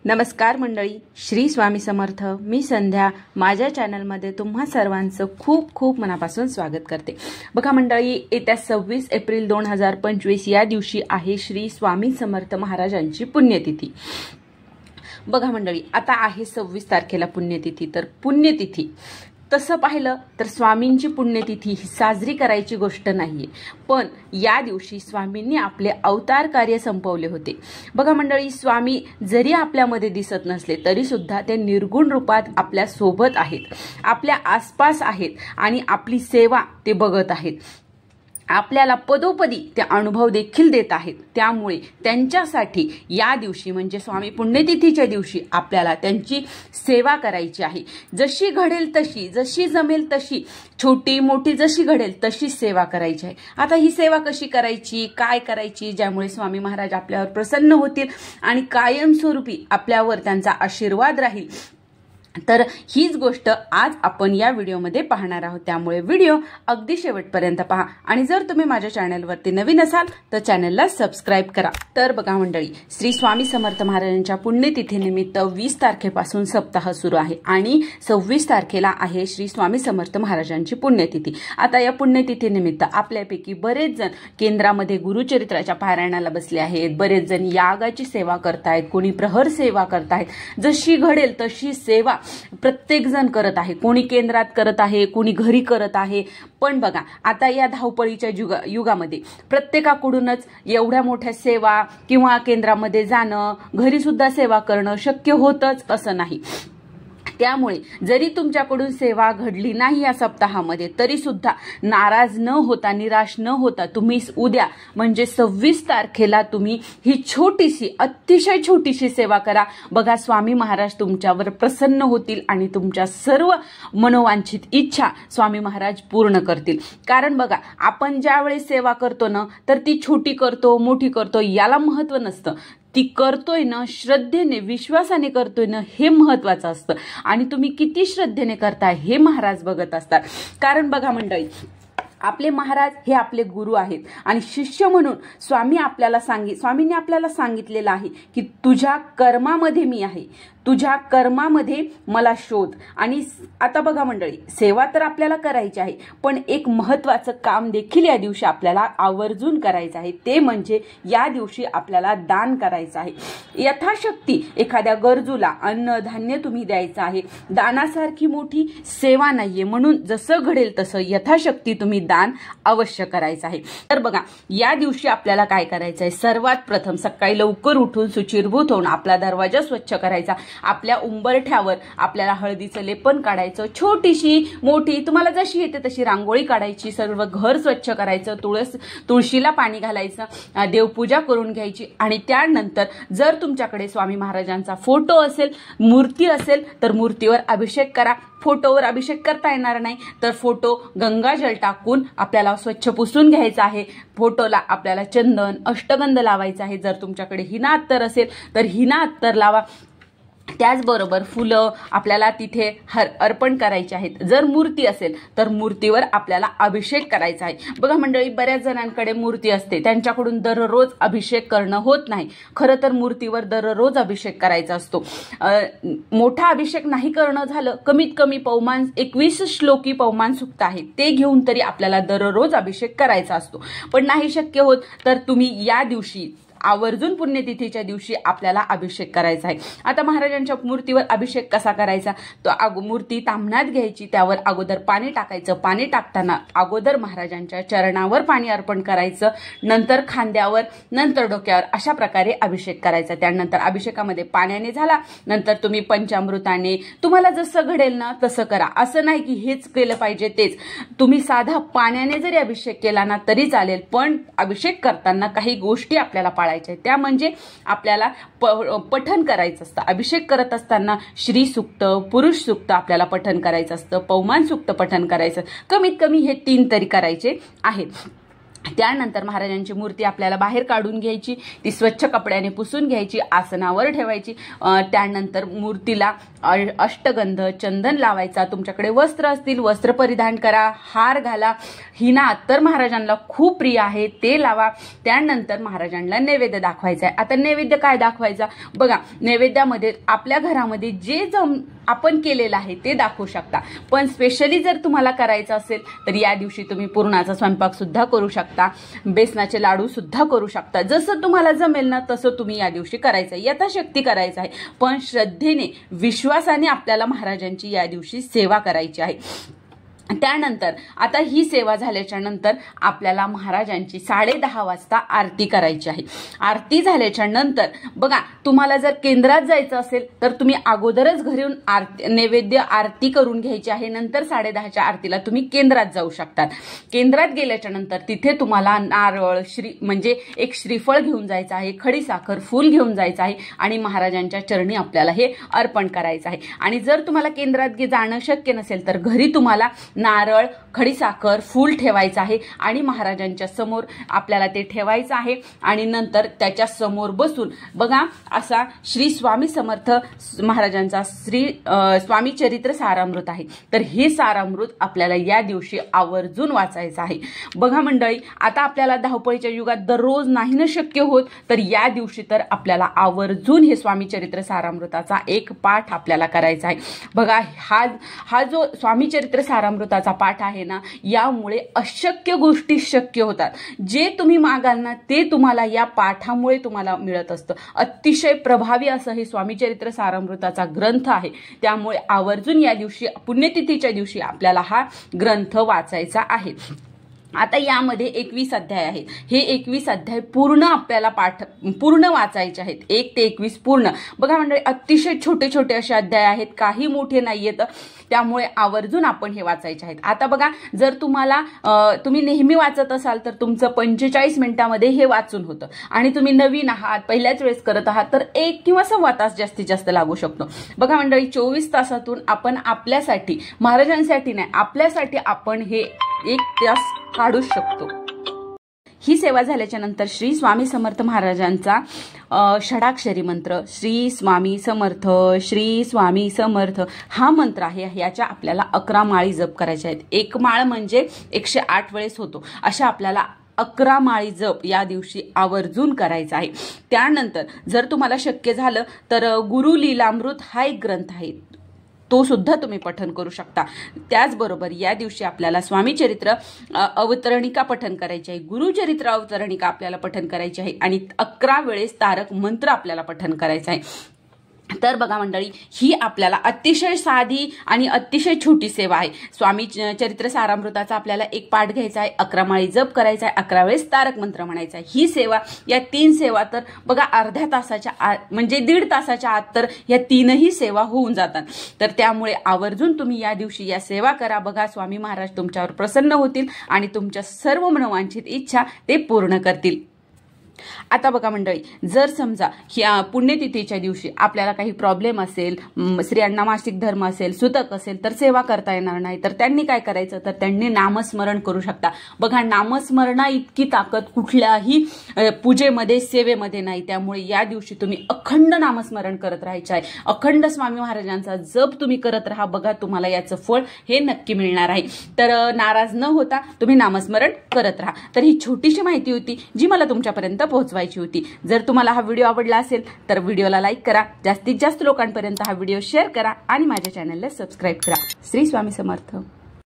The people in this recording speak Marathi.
नमस्कार मंडळी, श्री स्वामी समर्थ. मी संध्या माझ्या चॅनलमध्ये तुम्हा सर्वांचं खूप खूप मनापासून स्वागत करते. बघा मंडळी, येत्या 26 एप्रिल 2025 या दिवशी आहे श्री स्वामी समर्थ महाराजांची पुण्यतिथी. बघा मंडळी, आता आहे 26 तारखेला पुण्यतिथी. तर पुण्यतिथी तसं पाहिलं तर स्वामींची पुण्यतिथी ही साजरी करायची गोष्ट नाहीये, पण या दिवशी स्वामींनी आपले अवतार कार्य संपवले होते. बघा मंडळी, स्वामी जरी आपल्यामध्ये दिसत नसले तरी सुद्धा ते निर्गुण रूपात आपल्या सोबत आहेत, आपल्या आसपास आहेत आणि आपली सेवा ते बघत आहेत. आपल्याला पदोपदी ते अनुभव देखील देत आहेत. त्यामुळे त्यांच्यासाठी या दिवशी म्हणजे स्वामी पुण्यतिथीच्या दिवशी आपल्याला त्यांची सेवा करायची आहे. जशी घडेल तशी, जशी जमेल तशी, छोटी मोठी जशी घडेल तशी सेवा करायची आहे. आता ही सेवा कशी करायची, काय करायची, ज्यामुळे स्वामी महाराज आपल्यावर प्रसन्न होतील आणि कायमस्वरूपी आपल्यावर त्यांचा आशीर्वाद राहील, तर हीच गोष्ट आज आपण या व्हिडिओमध्ये पाहणार आहोत. त्यामुळे व्हिडिओ अगदी शेवटपर्यंत पहा आणि जर तुम्ही माझ्या चॅनलवरती नवीन असाल तर चॅनलला सबस्क्राईब करा. तर बघा मंडळी, श्री स्वामी समर्थ महाराजांच्या पुण्यतिथीनिमित्त 20 तारखेपासून सप्ताह सुरू आहे आणि 26 तारखेला आहे श्री स्वामी समर्थ महाराजांची पुण्यतिथी. आता या पुण्यतिथीनिमित्त आपल्यापैकी बरेच जण केंद्रामध्ये गुरुचरित्राच्या पारायणाला बसले आहेत, बरेच जण यागाची सेवा करतायत, कोणी प्रहर सेवा करतायत. जशी घडेल तशी सेवा प्रत्येक जण करत आहे. कोणी केंद्रात करत आहे, कोणी घरी करत आहे. पण बघा, आता या धावपळीच्या युगामध्ये प्रत्येकाकडूनच एवढ्या मोठ्या सेवा किंवा केंद्रामध्ये जाणं, घरी सुद्धा सेवा करणं शक्य होतच असं नाही. त्यामुळे जरी तुमच्याकडून सेवा घडली नाही या सप्ताहामध्ये तरी सुद्धा नाराज न होता, निराश न होता तुम्ही उद्या म्हणजे 26 तारखेला तुम्ही ही छोटीशी, अतिशय छोटीशी सेवा करा. बघा, स्वामी महाराज तुमच्यावर प्रसन्न होतील आणि तुमच्या सर्व मनोवांछित इच्छा स्वामी महाराज पूर्ण करतील. कारण बघा, आपण ज्यावेळेस सेवा करतो ना, तर ती छोटी करतो, मोठी करतो याला महत्त्व नसतं. ती करतोय ना, श्रद्धेने, विश्वासाने करतोय ना, हे महत्वाचं असतं. आणि तुम्ही किती श्रद्धेने करताय हे महाराज बघत असतात. कारण बघा मंडळी, आपले महाराज हे आपले गुरु आहेत आणि शिष्य म्हणून स्वामींनी आपल्याला सांगितलेलं आहे की तुझ्या कर्मामध्ये मी आहे, तुझ्या कर्मामध्ये मला शोध. आणि आता बघा मंडळी, सेवा तर आपल्याला करायची आहे, पण एक महत्वाचं काम देखील या दिवशी आपल्याला आवर्जून करायचं आहे. ते म्हणजे या दिवशी आपल्याला दान करायचं आहे. यथाशक्ती एखाद्या गरजूला अन्न धान्य तुम्ही द्यायचं आहे. दानासारखी मोठी सेवा नाहीये, म्हणून जसं घडेल तसं यथाशक्ती तुम्ही दान अवश्य करायचं आहे. तर बघा, या दिवशी आपल्याला काय करायचं आहे, सर्वात प्रथम सकाळी लवकर उठून शुचिर्भूत होऊन आपला दरवाजा स्वच्छ करायचा. आपल्या उंबरठ्यावर आपल्याला हळदीचं लेपन काढायचं. छोटीशी मोठी तुम्हाला जशी येते तशी रांगोळी काढायची. सर्व घर स्वच्छ करायचं. तुळशीला पाणी घालायचं. देवपूजा करून घ्यायची. आणि त्यानंतर जर तुमच्याकडे स्वामी महाराजांचा फोटो असेल, मूर्ती असेल तर मूर्तीवर अभिषेक करा. फोटोवर अभिषेक करता येणार नाही तर फोटो गंगाजल टाकून आपल्याला स्वच्छ पुसून घ्यायचा आहे. फोटोला आपल्याला चंदन, अष्टगंध लावायचा आहे. जर तुमच्याकडे हिना अत्तर असेल तर हिना अत्तर लावा. त्याचबरोबर फुलं आपल्याला तिथे अर्पण करायचे आहेत. जर मूर्ती असेल तर मूर्तीवर आपल्याला अभिषेक करायचा आहे. बघा मंडळी, बऱ्याच जणांकडे मूर्ती असते, त्यांच्याकडून दररोज अभिषेक करणं होत नाही. खरं तर मूर्तीवर दररोज अभिषेक करायचा असतो. मोठा अभिषेक नाही करणं झालं, कमीत कमी 21 श्लोकी पवमान सुक्त आहे, ते घेऊन तरी आपल्याला दररोज अभिषेक करायचा असतो. पण नाही शक्य होत तर तुम्ही या दिवशी आवर्जून पुण्यतिथीच्या दिवशी आपल्याला अभिषेक करायचा आहे. आता महाराजांच्या मूर्तीवर अभिषेक कसा करायचा, तो मूर्ती ताम्हणात घ्यायची, त्यावर अगोदर पाणी टाकायचं. पाणी टाकताना अगोदर महाराजांच्या चरणावर पाणी अर्पण करायचं, नंतर खांद्यावर, नंतर डोक्यावर, अशा प्रकारे अभिषेक करायचा. त्यानंतर अभिषेकामध्ये पाण्याने झाला, नंतर तुम्ही पंचामृताने, तुम्हाला जसं घडेल ना तसं करा. असं नाही की हेच केलं पाहिजे तेच. तुम्ही साधा पाण्याने जरी अभिषेक केला ना तरी चालेल, पण अभिषेक करताना काही गोष्टी आपल्याला त्या म्हणजे आपल्याला पठण करायचं असतं. अभिषेक करत असताना श्री सूक्त, पुरुष सूक्त आपल्याला पठण करायचं असतं, पवमान सूक्त पठण करायचं. कमीत कमी हे 3 तरी करायचे आहेत. त्यानंतर महाराजांची मूर्ती आपल्याला बाहेर काढून घ्यायची, ती स्वच्छ कपड्याने पुसून घ्यायची, आसनावर ठेवायची. त्यानंतर मूर्तीला अष्टगंध चंदन लावायचा, तुमच्याकडे वस्त्र असतील वस्त्र परिधान करा, हार घाला, हिना अत्तर महाराजांना खूप प्रिय आहे ते लावा. त्यानंतर महाराजांना नैवेद्य दाखवायचा आहे. आता नैवेद्य काय दाखवायचा बघा, नैवेद्यामध्ये आपल्या घरामध्ये जे आपण केलेलं आहे ते दाखवू शकता, पण स्पेशली जर तुम्हाला करायचं असेल तर या दिवशी तुम्ही पुरणाचा स्वयंपाक सुद्धा करू शकता, बेसनाचे लाडू सुद्धा करू शकता. जसं तुम्हाला जमेल ना तसं तुम्ही या दिवशी करायचं आहे, यथाशक्ती करायचं आहे, पण श्रद्धेने विश्वासाने आपल्याला महाराजांची या दिवशी सेवा करायची आहे. त्यानंतर आता ही सेवा झाल्याच्या नंतर आपल्याला महाराजांची 10:30 वाजता आरती करायची आहे. आरती झाल्याच्या नंतर बघा, तुम्हाला जर केंद्रात जायचं असेल तर तुम्ही अगोदरच घरून नैवेद्य आरती करून घ्यायची आहे. नंतर 10:30च्या आरतीला तुम्ही केंद्रात जाऊ शकतात. केंद्रात गेल्याच्या नंतर तिथे तुम्हाला नारळ म्हणजे एक श्रीफळ घेऊन जायचं आहे, खडीसाखर फूल घेऊन जायचं आहे आणि महाराजांच्या चरणी आपल्याला हे अर्पण करायचं आहे. आणि जर तुम्हाला केंद्रात जाणं शक्य नसेल तर घरी तुम्हाला नारळ खडीसाखर फूल ठेवायचं आहे आणि महाराजांच्या समोर आपल्याला ते ठेवायचं आहे. आणि नंतर त्याच्या समोर बसून बघा असा श्री स्वामी समर्थ महाराजांचा स्वामी चरित्र सारामृत आहे, तर हे सारामृत आपल्याला या दिवशी आवर्जून वाचायचं आहे. बघा मंडळी, आता आपल्याला धावपळीच्या युगात दररोज नाही ना शक्य होत, तर या दिवशी तर आपल्याला आवर्जून हे स्वामी चरित्र सारामृताचा एक पाठ आपल्याला करायचा आहे. बघा हा जो स्वामी चरित्र सारामृत पाठ आहे ना, यामुळे अशक्य गोष्टी शक्य होतात. जे तुम्ही मागाल ना ते तुम्हाला या पाठामुळे तुम्हाला मिळत असतं. अतिशय प्रभावी असं हे स्वामी चरित्र सारामृताचा ग्रंथ आहे. त्यामुळे आवर्जून या दिवशी पुण्यतिथीच्या दिवशी आपल्याला हा ग्रंथ वाचायचा आहे. आता यामध्ये 21 अध्याय आहेत. हे 21 अध्याय पूर्ण आपल्याला पूर्ण वाचायचे आहेत, 1 ते 21 पूर्ण. बघा मंडळी, अतिशय छोटे छोटे असे अध्याय आहेत, काही मोठे नाहीयेत, त्यामुळे आवर्जून आपण हे वाचायचे आहेत. आता बघा, जर तुम्ही नेहमी वाचत असाल तर तुमचं 45 मिनिटामध्ये हे वाचून होतं आणि तुम्ही नवीन आहात, पहिल्याच वेळेस करत आहात तर 1 किंवा सव्वा तास जास्तीत जास्त लागू शकतो. बघा मंडळी, 24 तासातून आपण आपल्यासाठी, महाराजांसाठी नाही, आपल्यासाठी आपण हे 1 तास काढू शकतो. ही सेवा झाल्याच्या नंतर श्री स्वामी समर्थ महाराजांचा षडाक्षरी मंत्र श्री स्वामी समर्थ श्री स्वामी समर्थ हा मंत्र आहे. याच्या आपल्याला 11 माळी जप करायच्या आहेत. एक माळ म्हणजे 108 वेळेस होतो, अशा आपल्याला 11 माळी जप या दिवशी आवर्जून करायचा आहे. त्यानंतर जर तुम्हाला शक्य झालं तर गुरु लीलामृत हा एक ग्रंथ आहे, तो सुद्धा तुम्ही पठन करू शकता. त्याचबरोबर या दिवशी आपल्याला स्वामी चरित्र अवतरणिका पठन करायची आहे, गुरुचरित्र अवतरणिका आपल्याला पठन करायची आहे आणि 11 वेळेस तारक मंत्र आपल्याला पठन करायचं आहे. तर बघा मंडळी, ही आपल्याला अतिशय साधी आणि अतिशय छोटी सेवा आहे. स्वामी चरित्र सारामृताचा आपल्याला एक पाठ घ्यायचा आहे, 11 माळी जप करायचा आहे, 11 वेळेस तारक मंत्र म्हणायचा आहे. ही सेवा, या 3 सेवा तर बघा अर्ध्या तासाच्या आत म्हणजे 1.5 तासाच्या आत तर या 3ही सेवा होऊन जातात. तर त्यामुळे आवर्जून तुम्ही या दिवशी या सेवा करा. बघा, स्वामी महाराज तुमच्यावर प्रसन्न होतील आणि तुमच्या सर्व मनोवांछित इच्छा ते पूर्ण करतील. आता बघा मंडळी, जर समजा ह्या पुण्यतिथीच्या दिवशी आपल्याला काही प्रॉब्लेम असेल, स्त्रियांना मासिक धर्म असेल, सुतक असेल, तर सेवा करता येणार नाही, तर त्यांनी काय करायचं, तर त्यांनी नामस्मरण करू शकता. बघा, नामस्मरणा इतकी ताकद कुठल्याही पूजेमध्ये सेवेमध्ये नाही. त्यामुळे या दिवशी तुम्ही अखंड नामस्मरण करत राहायचं आहे. अखंड स्वामी महाराजांचा जप तुम्ही करत राहा. बघा, तुम्हाला याचं फळ हे नक्की मिळणार आहे. तर नाराज न होता तुम्ही नामस्मरण करत राहा. तर ही छोटीशी माहिती होती जी मला तुमच्यापर्यंत पोहोचवायची होती. जर तुम्हाला हा व्हिडिओ आवडला असेल तर व्हिडिओला लाईक करा, जास्तीत जास्त लोकांपर्यंत हा व्हिडिओ शेअर करा आणि माझ्या चॅनलला सबस्क्राईब करा. श्री स्वामी समर्थ.